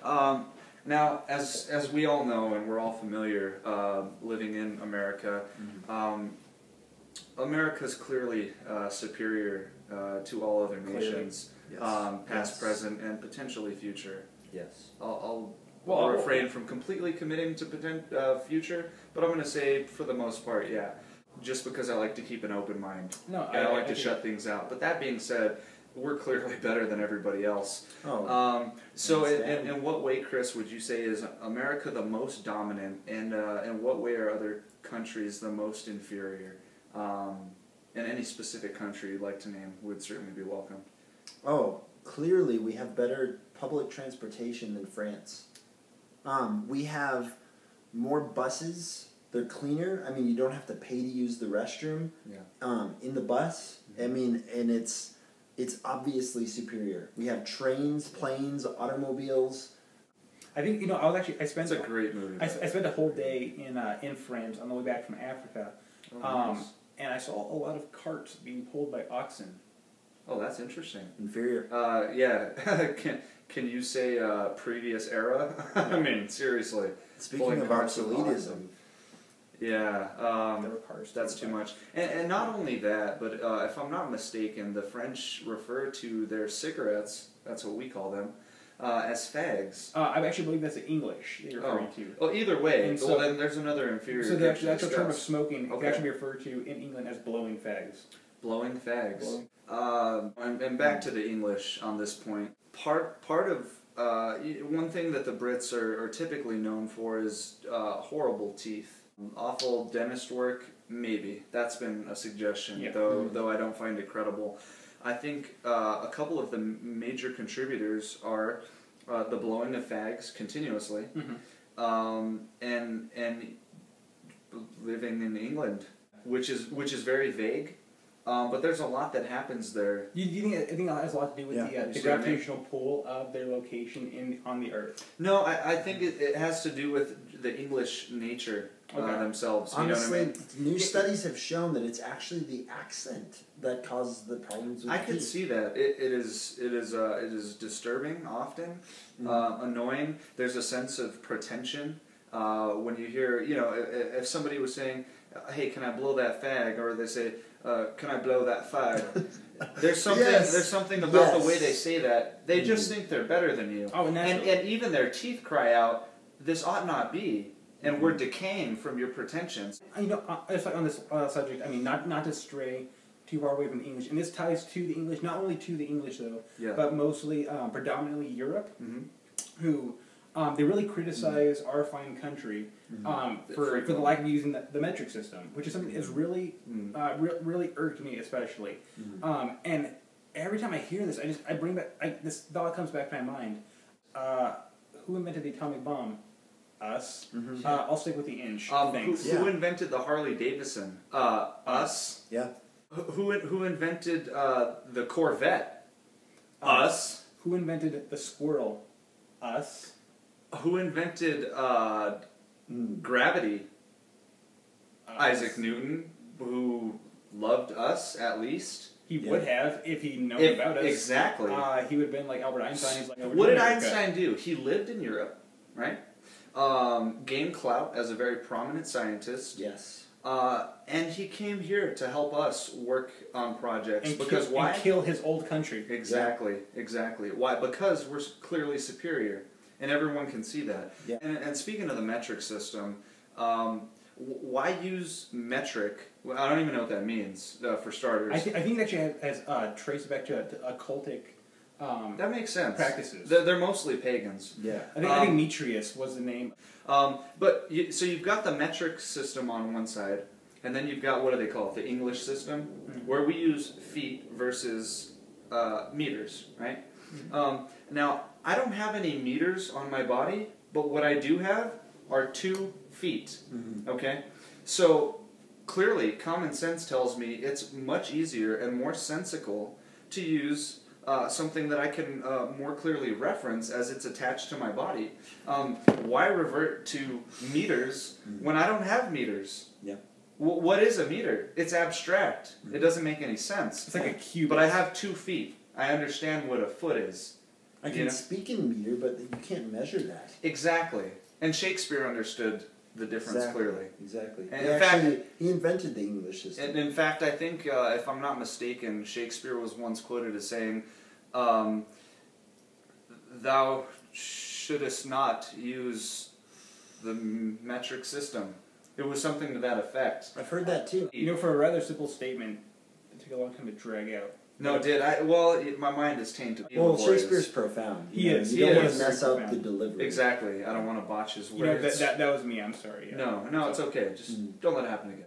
Um, Now, as we all know, and we're all familiar, living in America, America's clearly superior to all other nations, Yes. past, Yes. present, and potentially future. Yes. I'll refrain from completely committing to future, but I'm going to say for the most part, yeah. Just because I like to keep an open mind. No, I like to shut things out. But that being said, we're clearly better than everybody else. So in what way, Chris, would you say is America the most dominant, and in what way are other countries the most inferior? And any specific country you'd like to name would certainly be welcome. Oh, clearly we have better public transportation than France. We have more buses. They're cleaner. I mean, you don't have to pay to use the restroom. Yeah. In the bus. I mean, and it's obviously superior. We have trains, planes, automobiles. I think I spent. It's a great movie. I spent a whole day in France on the way back from Africa, nice. and I saw a lot of carts being pulled by oxen. Oh, that's interesting. Inferior. Yeah. Can you say previous era? I mean, seriously. Speaking of obsoletism. Yeah, Cars that's too much. And not only that, but if I'm not mistaken, the French refer to their cigarettes, that's what we call them, as fags. I actually believe that's the English they're referring to. Well, either way, And well, then there's another inferior. So the actual term of smoking Okay. can actually be referred to in England as blowing fags. Blowing fags. And back to the English on this point. Part of one thing that the Brits are typically known for is horrible teeth. Awful dentist work, maybe. That's been a suggestion, yeah. though I don't find it credible. I think a couple of the major contributors are the blowing of fags continuously, and living in England, which is very vague. But there's a lot that happens there. I think that has a lot to do with the gravitational pull of their location on the Earth. No, I think it has to do with the English nature themselves. Honestly, you know what I mean? New studies have shown that it's actually the accent that causes the problems with I can see that. It is disturbing often, annoying. There's a sense of pretension when you hear, if somebody was saying, "Hey, can I blow that fag?" or they say, "Can I blow that fag?" There's something. Yes. There's something about the way they say that. They just think they're better than you. Oh, and even their teeth cry out, "This ought not be." And we're decaying from your pretensions. It's like on this subject. I mean, not to stray too far away from the English, and this ties to the English. Not only to the English though, but mostly, predominantly Europe, who they really criticize our fine country for the lack of using the metric system, which is something that has really really irked me especially. And every time I hear this, I bring back this thought comes back to my mind. Who invented the atomic bomb? Us. I'll stick with the inch. Thanks. Who invented the Harley Davidson? Us. Yeah. Who invented the Corvette? Us. Who invented the squirrel? Us. Who invented gravity? Isaac Newton, who loved us at least. He would have if he'd known about us. Exactly. He would have been like Albert Einstein. He's like, what did Einstein do? He lived in Europe, right? Gained clout as a very prominent scientist. Yes. And he came here to help us work on projects. And kill his old country. Exactly. Why? Because we're clearly superior. And everyone can see that. Yeah. And speaking of the metric system, why use metric? Well, I don't even know what that means, for starters. I think it actually has traced back to occultic that makes sense. Practices. They're mostly pagans. Yeah. I think Demetrius was the name. So you've got the metric system on one side, and then you've got, what do they call it, the English system, where we use feet versus meters, right? Now, I don't have any meters on my body, but what I do have are 2 feet, okay? So, clearly, common sense tells me it's much easier and more sensical to use something that I can more clearly reference as it's attached to my body. Why revert to meters when I don't have meters? Yeah. What is a meter? It's abstract. It doesn't make any sense. It's like a cubit. But I have 2 feet. I understand what a foot is. I can speak in meter, but you can't measure that. Exactly. And Shakespeare understood the difference clearly. Exactly. And he invented the English system. And in fact, I think, if I'm not mistaken, Shakespeare was once quoted as saying, "Thou shouldest not use the metric system." It was something to that effect. I've heard that too. You know, for a rather simple statement, it took a long time to drag out. No, did I? Well, my mind is tainted. Well, Shakespeare's profound. You don't want to mess up the delivery. Exactly. I don't want to botch his words. You know, that was me. I'm sorry. Yeah. No, it's okay. Just don't let it happen again.